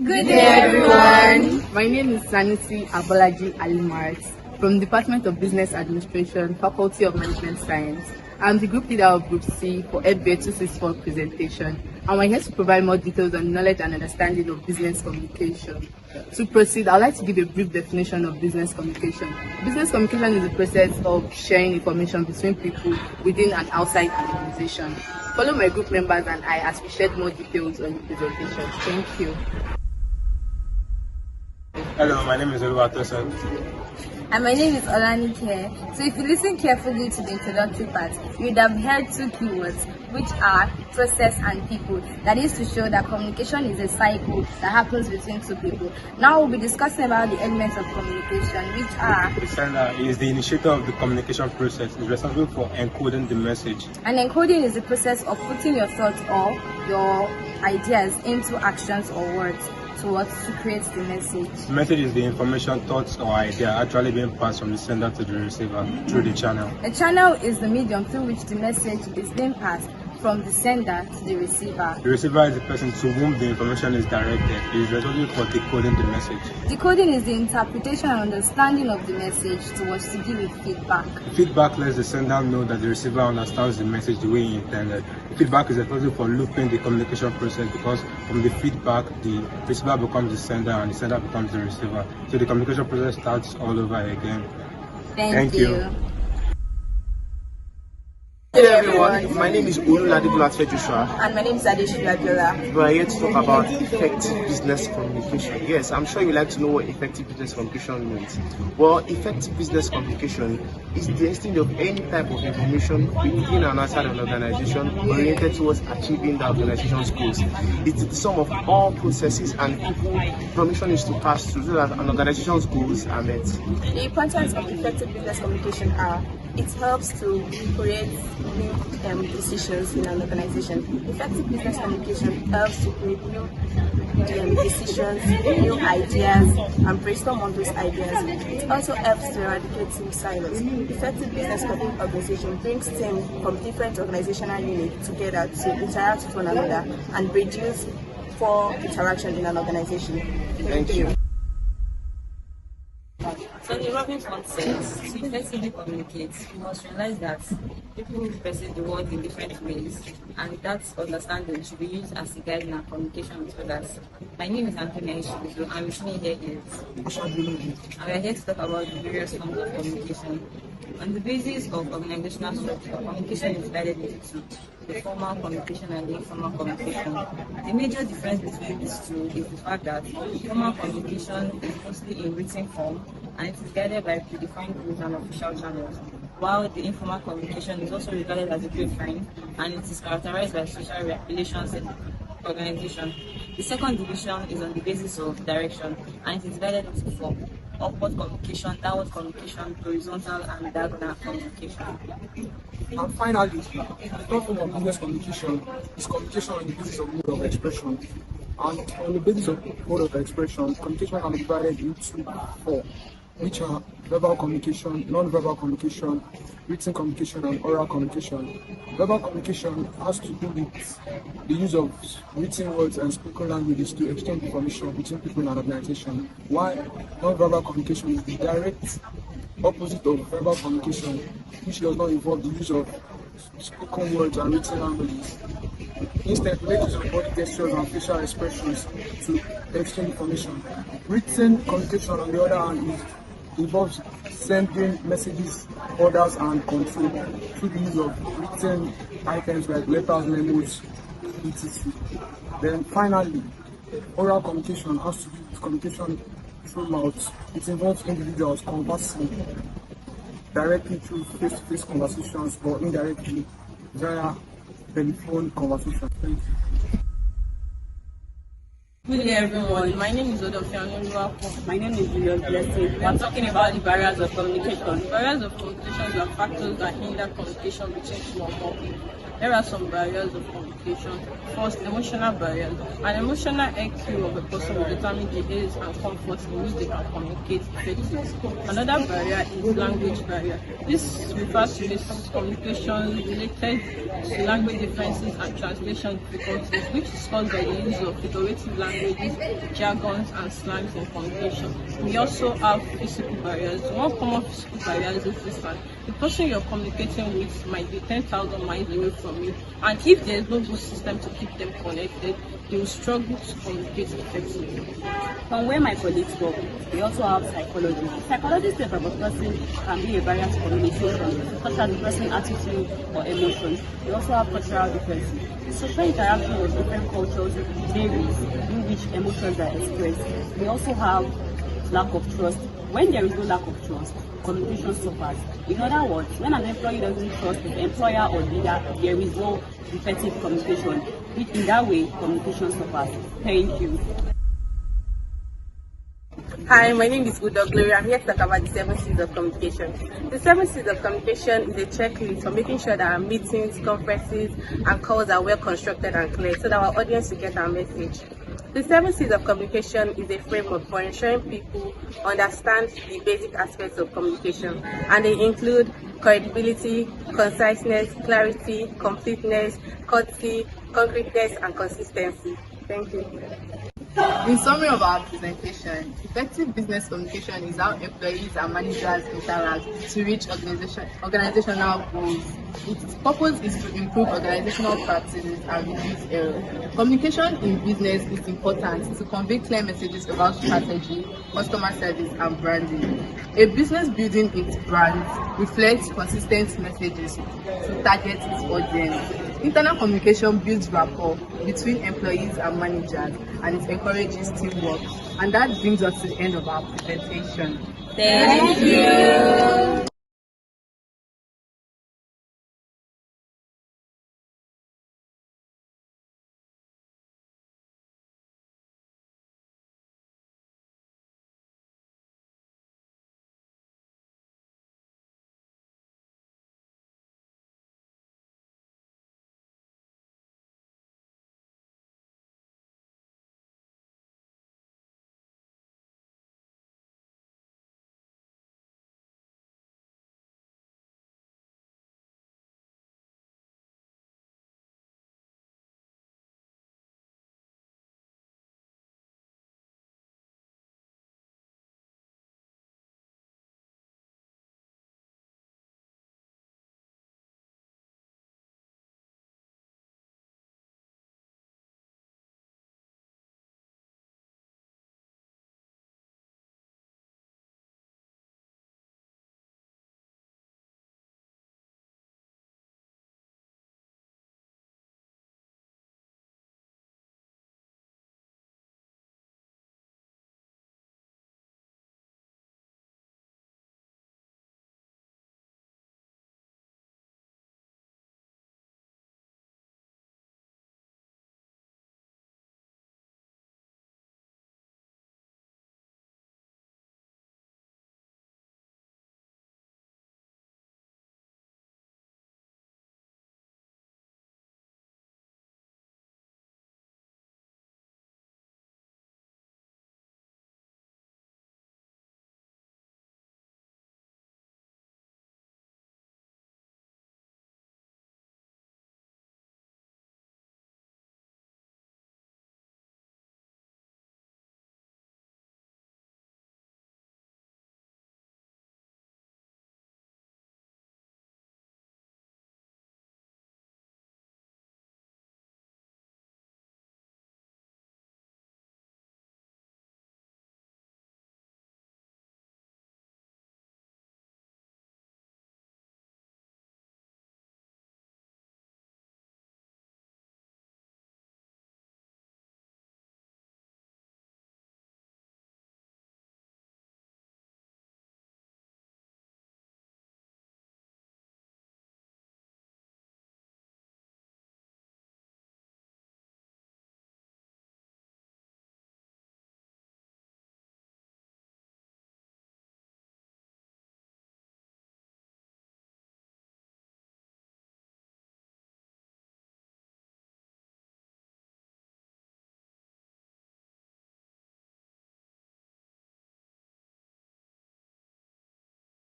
Good day, everyone. My name is Sanusi Abolaji Alimart from the Department of Business Administration, Faculty of Management Science. I'm the group leader of Group C for FBA 264 presentation, and we're here to provide more details on knowledge and understanding of business communication. To proceed, I'd like to give a brief definition of business communication. Business communication is the process of sharing information between people within and outside an organization. Follow my group members and I as we share more details on the presentation. Thank you. Hello, my name is Oluwatosin. And my name is Olanike. So if you listen carefully to the introductory part, you would have heard two keywords, which are process and people. That is to show that communication is a cycle that happens between two people. Now we'll be discussing about the elements of communication, which are... The sender is the initiator of the communication process, is responsible for encoding the message. And encoding is the process of putting your thoughts or your ideas into actions or words to create the message. The message is the information, thoughts, or idea actually being passed from the sender to the receiver through the channel. A channel is the medium through which the message is being passed from the sender to the receiver. The receiver is the person to whom the information is directed. He is responsible for decoding the message. Decoding is the interpretation and understanding of the message to give it feedback. The feedback lets the sender know that the receiver understands the message the way he intended. The feedback is responsible for looping the communication process, because from the feedback, the receiver becomes the sender and the sender becomes the receiver. So the communication process starts all over again. Thank you. Hello everyone, my name is Oluladibola Joshua. And my name is Adeshila Biola. We are here to talk about effective business communication. Yes, I'm sure you like to know what effective business communication means. Well, effective business communication is the exchange of any type of information within and outside an organization oriented towards achieving the organization's goals. It's the sum of all processes and people information is to pass through so that an organization's goals are met. The importance of effective business communication are: it helps to create new decisions in an organization. Effective business communication helps to create new decisions, new ideas, and brainstorm on those ideas. It also helps to eradicate team silos. Effective business organization brings teams from different organizational units together to interact with one another and reduce poor interaction in an organization. Thank you. So the Robbins once says, to effectively communicate, you must realize that people perceive the world in different ways, and that understanding should be used as a guide in our communication with others. My name is Anthony Ishizu, and with me here is and we are here to talk about the various forms of communication. On the basis of organizational structure, communication is divided into two: the formal communication and the informal communication. The major difference between these two is the fact that formal communication is mostly in written form and it is guided by predefined rules and official channels, while the informal communication is also regarded as a grapevine and it is characterized by social relations in the organization. The second division is on the basis of direction and it is divided into four: upward communication, downward communication, horizontal and diagonal communication. And finally, the third form of business communication is communication on the basis of mode of expression. And on the basis of mode of expression, communication can be divided into four, which are verbal communication, non-verbal communication, written communication, and oral communication. Verbal communication has to do with the use of written words and spoken languages to exchange information between people and organization, while non-verbal communication is the direct opposite of verbal communication, which does not involve the use of spoken words and written languages. Instead, make use of body gestures and facial expressions to exchange information. Written communication, on the other hand, involves sending messages, orders, and control through the use of written items like letters, memos, etc. Then finally, oral communication has to do with communication through mouth. It involves individuals conversing directly through face-to-face conversations or indirectly via telephone conversations. Thank you. Good day everyone, my name is Odofianuwa. My name is Julius Blessing. We are talking about the barriers of communication. Barriers of communication are factors that hinder communication between two or more people. There are some barriers of communication. First, emotional barriers. An emotional EQ of a person will determine the ease and comfort in which they can communicate effectively. Another barrier is language barrier. This refers to communication related to language differences and translation difficulties, which is caused by the use of figurative language languages, jargons, and slangs in communication. We also have physical barriers. One common physical barrier is distance. The person you're communicating with might be 10,000 miles away from you, and if there's no good system to keep them connected, they will struggle to communicate effectively. From where my colleagues work, we also have psychology. Psychology says that a person can be a barrier to communication, such as the person's attitude or emotions. We also have cultural differences. The social interaction of different cultures varies in which emotions are expressed. We also have lack of trust. When there is no lack of trust, communication suffers. In other words, when an employee doesn't trust his employer or leader, there is no effective communication. In that way, communication suffers. Thank you. Hi, my name is Udo Gloria. I'm here to talk about the 7 C's of communication. The 7 C's of communication is a checklist for making sure that our meetings, conferences, and calls are well constructed and clear so that our audience will get our message. The 7 C's of communication is a framework for ensuring people understand the basic aspects of communication, and they include credibility, conciseness, clarity, completeness, courtesy, concreteness, and consistency. Thank you. In summary of our presentation, effective business communication is how employees and managers interact to reach organizational goals. Its purpose is to improve organizational practices and reduce error. Communication in business is important to convey clear messages about strategy, customer service, and branding. A business building its brand reflects consistent messages to target its audience. Internal communication builds rapport between employees and managers, and it encourages teamwork. And that brings us to the end of our presentation. Thank you.